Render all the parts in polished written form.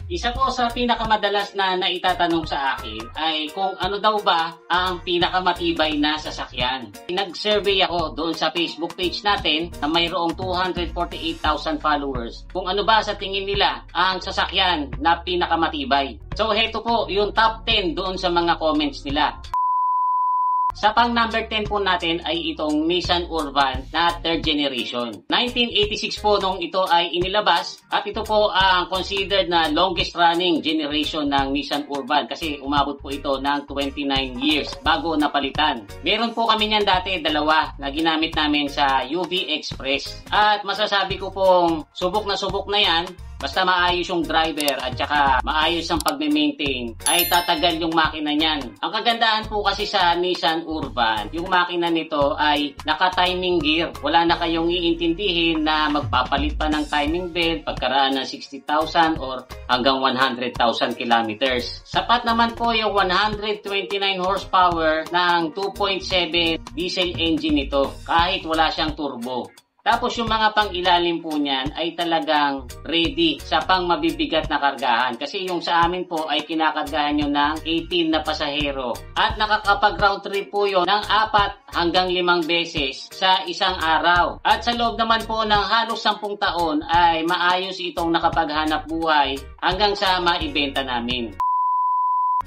Isa po sa pinakamadalas na naitatanong sa akin ay kung ano daw ba ang pinakamatibay na sasakyan. Nag-survey ako doon sa Facebook page natin na mayroong 248,000 followers. Kung ano ba sa tingin nila ang sasakyan na pinakamatibay. So heto po yung top 10 doon sa mga comments nila. Sa pang number 10 po natin ay itong Nissan Urban na 3rd generation. 1986 po nung ito ay inilabas at ito po ang considered na longest running generation ng Nissan Urban kasi umabot po ito ng 29 years bago napalitan. Meron po kami niyan dati dalawa na ginamit namin sa UV Express at masasabi ko pong subok na yan. Basta maayos yung driver at saka maayos ang pagme-maintain ay tatagal yung makina niyan. Ang kagandahan po kasi sa Nissan Urban, yung makina nito ay naka-timing gear. Wala na kayong iintindihin na magpapalit pa ng timing belt pagkaraan ng 60,000 or hanggang 100,000 kilometers. Sapat naman po yung 129 horsepower ng 2.7 diesel engine nito kahit wala siyang turbo. Tapos yung mga pang-ilalim po niyan ay talagang ready sa pang mabibigat na kargahan. Kasi yung sa amin po ay kinakargahan nyo ng 18 na pasahero. At nakakapag-round trip po yun ng 4 hanggang 5 beses sa isang araw. At sa loob naman po ng halos 10 taon ay maayos itong nakapaghanap buhay hanggang sa maibenta namin.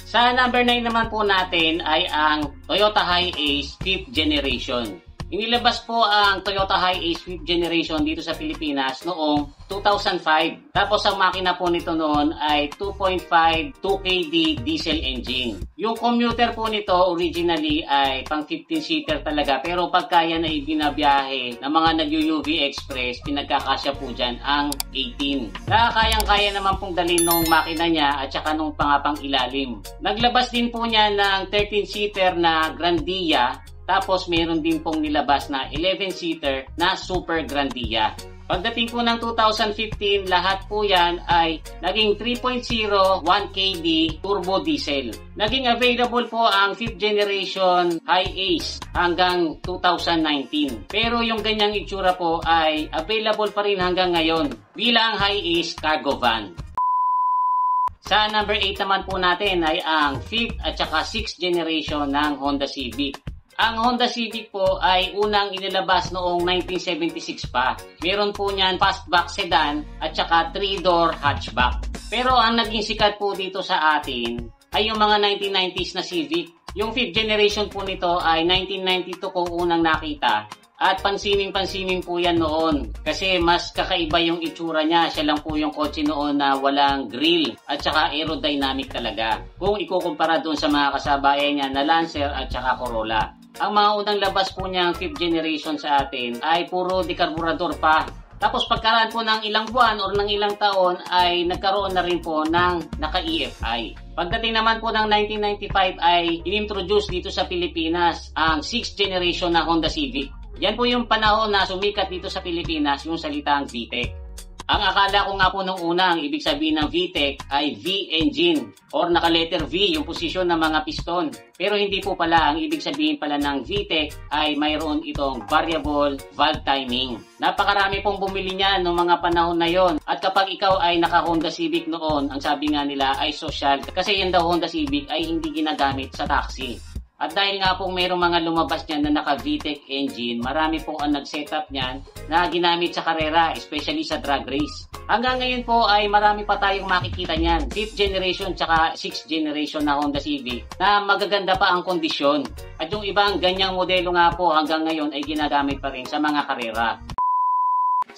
Sa number 9 naman po natin ay ang Toyota Hiace 5th generation. Inilabas po ang Toyota Hiace 5th generation dito sa Pilipinas noong 2005. Tapos ang makina po nito noon ay 2.5 2KD diesel engine. Yung commuter po nito originally ay pang 15-seater talaga pero pagka yan ay binabiyahe ng mga nag-UV Express, pinagkakasya po dyan ang 18. Kayang-kaya naman pong dalhin nung makina niya at saka nung pangapang ilalim. Naglabas din po niya ng 13-seater na Grandia. Tapos meron din pong nilabas na 11-seater na Super Grandia. Pagdating po ng 2015, lahat po yan ay naging 3.0 1KD turbo diesel. Naging available po ang 5th generation Hiace hanggang 2019. Pero yung ganyang itsura po ay available pa rin hanggang ngayon bilang Hiace cargo van. Sa number 8 naman po natin ay ang 5th at saka 6th generation ng Honda Civic. Ang Honda Civic po ay unang inilabas noong 1976 pa. Meron po niyan fastback sedan at saka 3-door hatchback. Pero ang naging sikat po dito sa atin ay yung mga 1990s na Civic. Yung 5th generation po nito ay 1992 kung unang nakita. At pansinin po yan noon kasi mas kakaiba yung itsura niya. Siya lang po yung kotse noon na walang grill at saka aerodynamic talaga. Kung ikukumpara doon sa mga kasabayan niya na Lancer at saka Corolla. Ang mga unang labas po niyang 5th generation sa atin ay puro dekarburador pa. Tapos pagkaraan po ng ilang buwan o ng ilang taon ay nagkaroon na rin po ng naka-EFI. Pagdating naman po ng 1995 ay inintroduce dito sa Pilipinas ang 6th generation na Honda Civic. Yan po yung panahon na sumikat dito sa Pilipinas yung salitang VTEC. Ang akala ko nga po nung una, ang ibig sabihin ng VTEC ay V-engine or naka-letter V yung posisyon ng mga piston. Pero hindi po pala, ang ibig sabihin pala ng VTEC ay mayroon itong variable valve timing. Napakarami pong bumili niyan noong mga panahon na yon. At kapag ikaw ay naka-Honda Civic noon, ang sabi nga nila ay social. Kasi yan daw Honda Civic ay hindi ginagamit sa taxi. At dahil nga pong mayroong mga lumabas niyan na naka-VTEC engine, marami po ang nag-setup niyan na ginamit sa karera, especially sa drag race. Hanggang ngayon po ay marami pa tayong makikita niyan. 5th generation tsaka 6th generation na Honda Civic na magaganda pa ang kondisyon. At yung ibang ganyang modelo nga po hanggang ngayon ay ginagamit pa rin sa mga karera.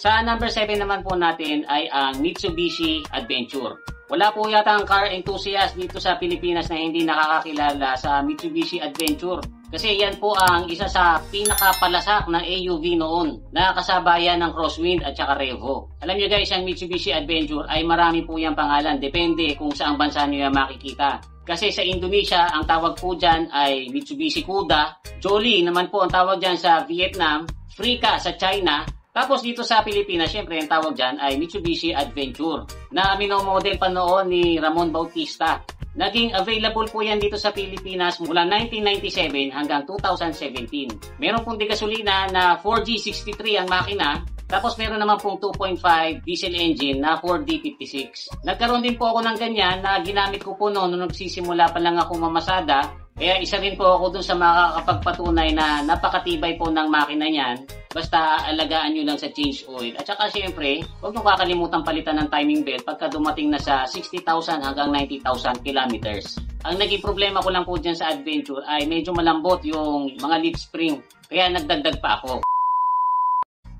Sa number 7 naman po natin ay ang Mitsubishi Adventure. Wala po yata ang car enthusiast dito sa Pilipinas na hindi nakakakilala sa Mitsubishi Adventure. Kasi yan po ang isa sa pinakapalasak na AUV noon na kasabayan ng Crosswind at saka Revo. Alam nyo guys, ang Mitsubishi Adventure ay marami po yung pangalan. Depende kung saang bansa nyo yung makikita. Kasi sa Indonesia, ang tawag po dyan ay Mitsubishi Kuda. Jolie naman po ang tawag dyan sa Vietnam. Freeka sa China. Tapos dito sa Pilipinas, syempre ang tawag dyan ay Mitsubishi Adventure na minomodel pa noon ni Ramon Bautista. Naging available po yan dito sa Pilipinas mula 1997 hanggang 2017. Meron pong degasolina na 4G63 ang makina. Tapos meron naman pong 2.5 diesel engine na 4D56. Nagkaroon din po ako ng ganyan na ginamit ko po noon nung nagsisimula pa lang ako mamasada. Kaya isa rin po ako dun sa makakapagpatunay na napakatibay po ng makina niyan. Basta alagaan nyo lang sa change oil. At saka syempre, huwag nyo kakalimutan palitan ng timing belt pagka dumating na sa 60,000 hanggang 90,000 kilometers. Ang naging problema ko lang po dyan sa Adventure ay medyo malambot yung mga leaf spring. Kaya nagdagdag pa ako.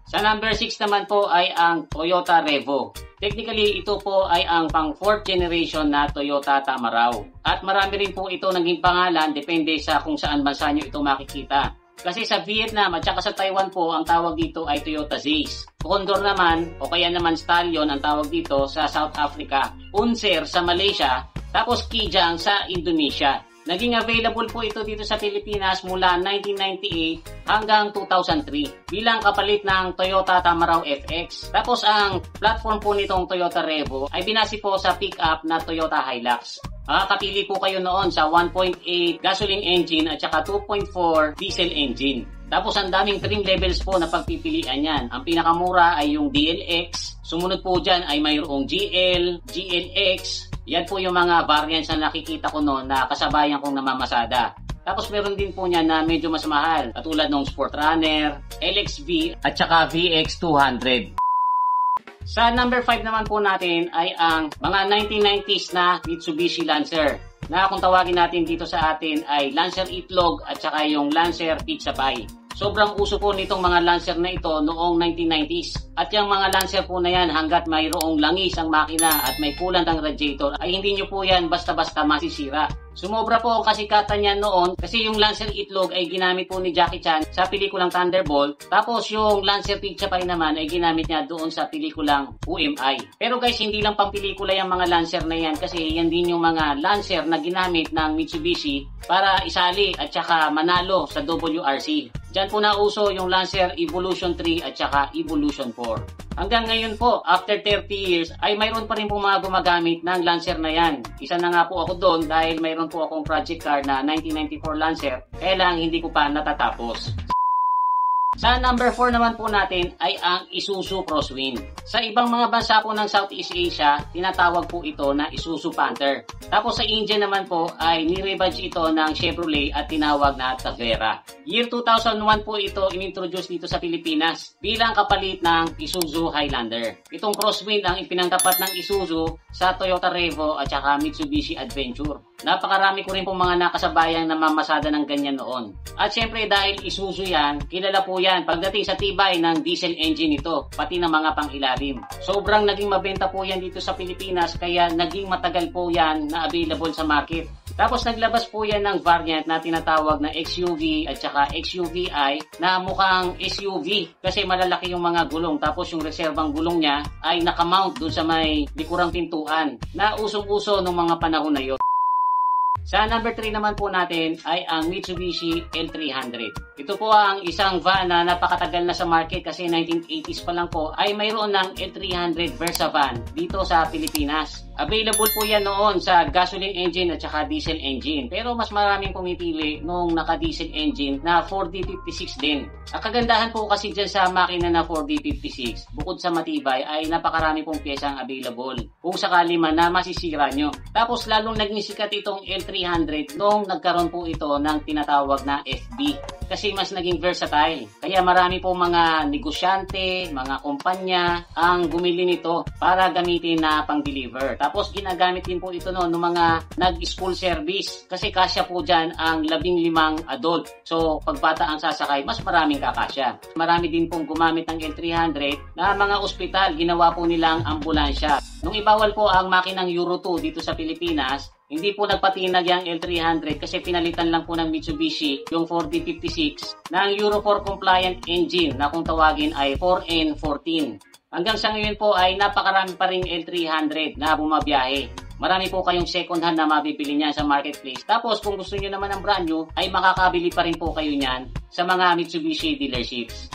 Sa number 6 naman po ay ang Toyota Revo. Technically, ito po ay ang pang 4th generation na Toyota Tamaraw. At marami rin po ito naging pangalan depende sa kung saan bansa nyo ito makikita. Kasi sa Vietnam at saka sa Taiwan po, ang tawag dito ay Toyota Zase. Condor naman, o kaya naman Stallion ang tawag dito sa South Africa. Unser sa Malaysia, tapos Kijang sa Indonesia. Naging available po ito dito sa Pilipinas mula 1998 hanggang 2003 bilang kapalit ng Toyota Tamaraw FX. Tapos ang platform po nitong Toyota Revo ay binase po sa pick-up na Toyota Hilux. Makakapili po kayo noon sa 1.8 gasoline engine at saka 2.4 diesel engine. Tapos ang daming trim levels po na pagpipilian yan. Ang pinakamura ay yung DLX. Sumunod po dyan ay mayroong GL, GLX. Yan po yung mga variants na nakikita ko noon na kasabayan kong namamasada. Tapos meron din po niya na medyo mas mahal, katulad ng Sport Runner, LXV at saka VX200. Sa number 5 naman po natin ay ang mga 1990s na Mitsubishi Lancer, na kung tawagin natin dito sa atin ay Lancer Itlog at saka yung Lancer Pizza Pie. Sobrang uso po nitong mga Lancer na ito noong 1990s. At yung mga Lancer po na yan, hanggat mayroong langis ang makina at may kulang ng radiator, ay hindi nyo po yan basta-basta masisira. Sumobra po ang kasikatan niya noon kasi yung Lancer Itlog ay ginamit po ni Jackie Chan sa pelikulang Thunderbolt. Tapos yung Lancer Pizza Pie naman ay ginamit niya doon sa pelikulang UMI. Pero guys, hindi lang pang pelikula yung mga Lancer na yan kasi yan din yung mga Lancer na ginamit ng Mitsubishi para isali at saka manalo sa WRC. Diyan po nauso yung Lancer Evolution 3 at saka Evolution 4. Hanggang ngayon po, after 30 years, ay mayroon pa rin po mga gumagamit ng Lancer na yan. Isa na nga po ako doon dahil mayroon po akong project car na 1994 Lancer, kaya lang hindi ko pa natatapos. Sa number 4 naman po natin ay ang Isuzu Crosswind. Sa ibang mga bansa po ng Southeast Asia, tinatawag po ito na Isuzu Panther. Tapos sa India naman po ay nirebadge ito ng Chevrolet at tinawag na Tavera. Year 2001 po ito inintroduce dito sa Pilipinas bilang kapalit ng Isuzu Highlander. Itong Crosswind ang ipinangtapat ng Isuzu sa Toyota Revo at saka Mitsubishi Adventure. Napakarami ko rin pong mga nakasabayang na mamasada ng ganyan noon. At syempre dahil Isuzu yan, kilala po yan pagdating sa tibay ng diesel engine nito, pati ng mga pang-ilalim. Sobrang naging mabenta po yan dito sa Pilipinas kaya naging matagal po yan na available sa market. Tapos naglabas po yan ng variant na tinatawag na XUV at saka XUVi na mukhang SUV kasi malalaki yung mga gulong. Tapos yung reserbang gulong niya ay nakamount dun sa may likurang pintuan na usong-uso nung mga panahon na yun. Sa number 3 naman po natin ay ang Mitsubishi L300. Ito po ang isang van na napakatagal na sa market kasi 1980s pa lang po ay mayroon ng L300 Versa van dito sa Pilipinas. Available po yan noon sa gasoline engine at saka diesel engine. Pero mas maraming pumipili nung naka-diesel engine na 4D56 din. Ang kagandahan po kasi dyan sa makina na 4D56, bukod sa matibay ay napakarami pong pyesang available. Kung sakali man na masisira nyo. Tapos lalong naging sikat itong L300 nung nagkaroon po ito ng tinatawag na FB. Kasi mas naging versatile. Kaya marami po mga negosyante, mga kumpanya ang bumili nito para gamitin na pang-deliver. Tapos ginagamit din po ito noon ng mga nag-school service kasi kasya po dyan ang 15 adult. So pag bata ang sasakay, mas maraming kakasya. Marami din pong gumamit ng L300 na mga ospital, ginawa po nilang ambulansya. Nung ibawal po ang makinang Euro 2 dito sa Pilipinas, hindi po nagpatinag yung L300 kasi pinalitan lang po ng Mitsubishi yung 4D56 ng Euro 4 compliant engine na kung tawagin ay 4N14. Hanggang sa ngayon po ay napakarami pa ring L300 na bumabiyahe. Marami po kayong second hand na mabibili niyan sa marketplace. Tapos kung gusto niyo naman ng brand new, ay makakabili pa rin po kayo niyan sa mga Mitsubishi dealerships.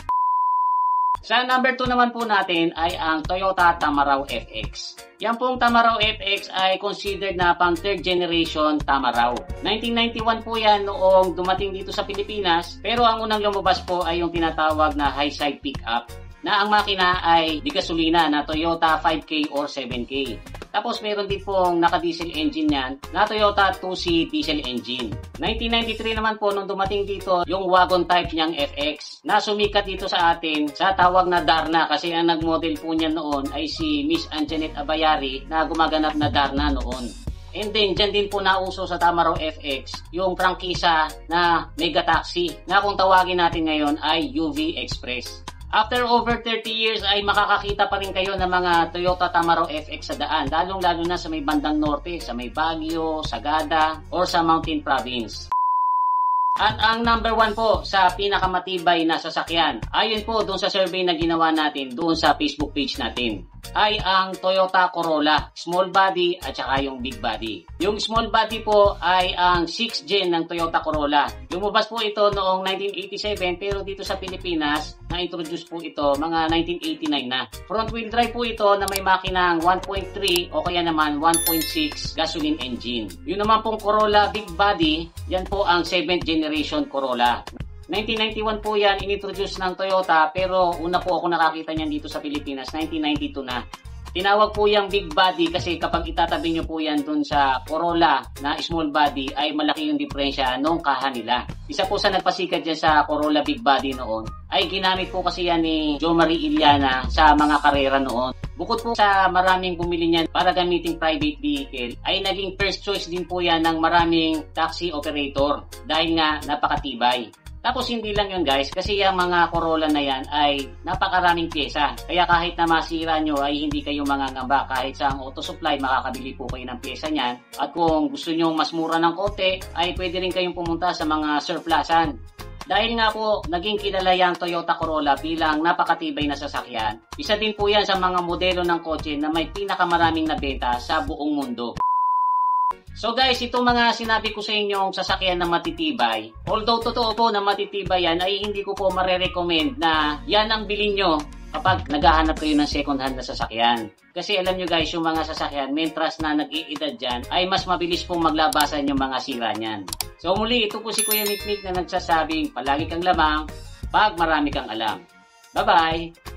Sa number 2 naman po natin ay ang Toyota Tamaraw FX. Yan pong Tamaraw FX ay considered na pang 3rd generation Tamaraw. 1991 po yan noong dumating dito sa Pilipinas, pero ang unang lumabas po ay yung tinatawag na high side pickup. na ang makina ay di gasolina na Toyota 5K or 7K. Tapos meron din pong naka-diesel engine yan na Toyota 2C diesel engine. 1993 naman po nung dumating dito yung wagon type niyang FX na sumikat dito sa atin sa tawag na Darna kasi ang nag-model po niya noon ay si Miss Anjanette Abayari na gumaganap na Darna noon. And then, dyan din po nauso sa Tamaraw FX yung prangkisa na Mega Taxi na kung tawagin natin ngayon ay UV Express. After over 30 years ay makakakita pa rin kayo ng mga Toyota Tamaraw FX sa daan, lalong-lalo na sa may bandang norte, sa may Baguio, Sagada, or sa Mountain Province. At ang number 1 po sa pinakamatibay na sasakyan, ayon po doon sa survey na ginawa natin doon sa Facebook page natin, ay ang Toyota Corolla, small body at saka yung big body. Yung small body po ay ang 6th gen ng Toyota Corolla. Lumabas po ito noong 1987 pero dito sa Pilipinas, na-introduce po ito mga 1989 na. Front wheel drive po ito na may makinang 1.3 o kaya naman 1.6 gasoline engine. Yun naman pong Corolla big body, yan po ang 7th generation Corolla. 1991 po yan, inintroduce ng Toyota pero una po ako nakakita niyan dito sa Pilipinas, 1992 na. Tinawag po yung big body kasi kapag itatabi nyo po yan dun sa Corolla na small body ay malaki yung diferensya nung kaha nila. Isa po sa nagpasikat dyan sa Corolla big body noon ay ginamit po kasi yan ni Jo Marie Iliana sa mga karera noon. Bukod po sa maraming bumili niyan para gamiting private vehicle ay naging first choice din po yan ng maraming taxi operator dahil nga napakatibay. Tapos hindi lang yun guys, kasi yung mga Corolla na yan ay napakaraming pyesa. Kaya kahit na masira nyo ay hindi kayo mangangamba. Kahit sa auto supply, makakabili po kayo ng pyesa niyan. At kung gusto nyo mas mura ng konti, ay pwede rin kayong pumunta sa mga surplusan. Dahil nga po, naging kilala yung Toyota Corolla bilang napakatibay na sasakyan. Isa din po yan sa mga modelo ng kotse na may pinakamaraming nabenta sa buong mundo. So guys, itong mga sinabi ko sa inyong sasakyan na matitibay, although totoo po na matitibay yan, ay hindi ko po marerecommend na yan ang bilhin nyo kapag naghahanap kayo ng second hand na sasakyan. Kasi alam nyo guys, yung mga sasakyan, mentras na nag-iedad dyan, ay mas mabilis pong maglabasan yung mga sira nyan. So muli, ito po si Kuya Nick Nick na nagsasabing palagi kang lamang pag marami kang alam. Bye-bye!